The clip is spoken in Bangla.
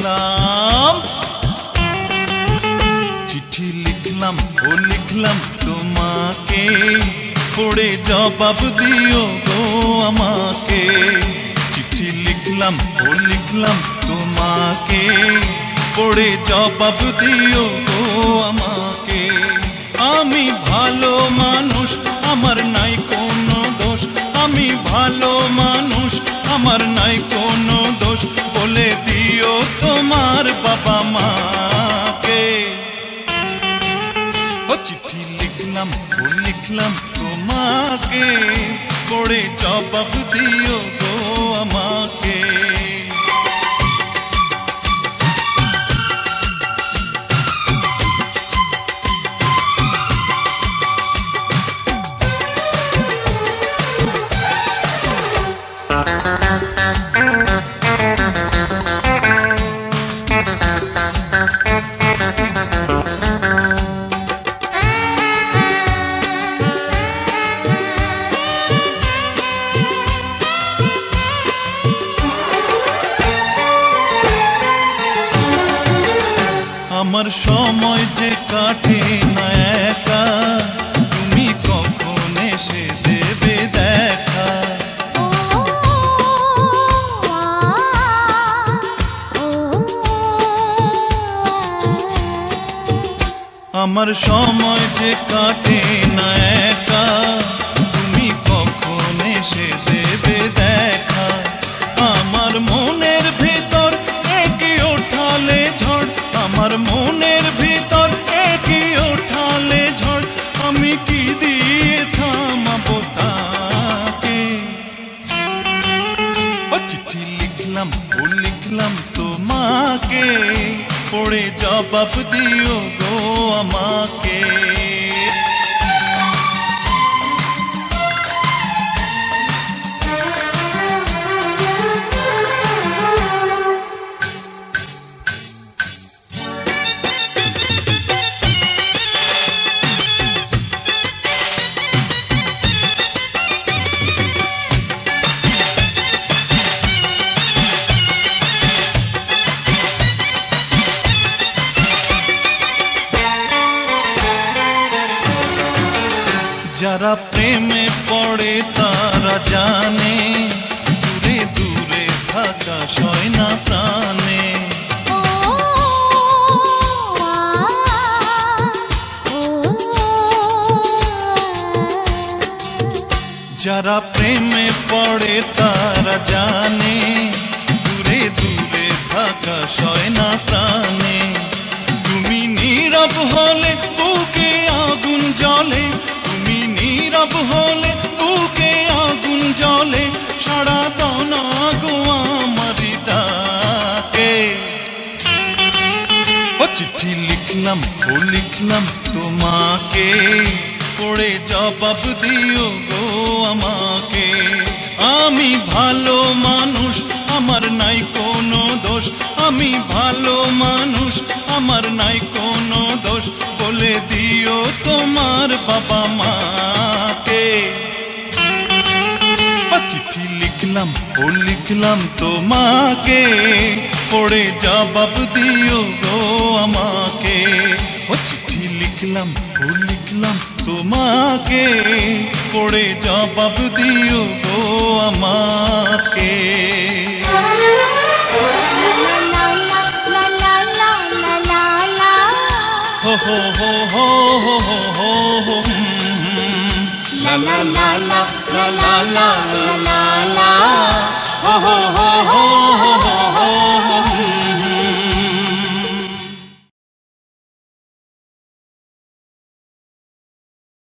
লিখলাম চিঠি লিখলাম ও লিখলাম তোমাকে পড়ে জবাব দিও গো আমাকে চিঠি লিখলাম ও লিখলাম তোমাকে পড়ে জবাব দিও গো আমাকে আমি ভালো মানুষ আমার নাই কোনো দোষ আমি ভালো মানুষ আমার নাই কোনো দোষ বলে দিও তোমার বাবা মাকে ও চিঠি লিখলাম ও লিখলাম তোমাকে পড়ে জবাব দিও গো আমাকে আমার সময় যে কাটে না একা তুমি কখন এসে দেবে দেখা আমার সময় যে কাটে না একা তুমি কখন এসে দেবে দেখা আমার মনের ভিতর একই ওঠালে ঝড় আমার মনের ভিতর একই ওঠালে ঝড় আমি কি দিয়ে থামাবো তাকে ও চিঠি লিখলাম ও লিখলাম তোমাকে পড়ে জবাব দিও গো আমাকে যারা প্রেমে পড়ে তারা জানে দূরে দূরে থাকা সয় না প্রাণে যারা প্রেমে পড়ে তারা জানে দূরে দূরে থাকা সয় না প্রাণে তুমি নীরব হলে বুকে আগুন জ্বলে তুমি নীরব হলে বুকে আগুন জ্বলে সারা দাও না গো আমার ডাকে ও চিঠি লিখলাম ও লিখলাম তোমাকে পড়ে জবাব দিও গো আমাকে আমি ভালো মানুষ আমার নাই কোনো দোষ আমি ভালো মানুষ আমার নাই কোনো দোষ বলে দিও তোমার বাবা মাকে চিঠি লিখলাম ও লিখলাম তোমাকে পড়ে জবাব দিও গো আমাকে ও চিঠি লিখলাম ও লিখলাম তোমাকে পড়ে জবাব দিও গো আমাকে ho ho ho ho ho ho ho ho la la la la la la la la la ho ho ho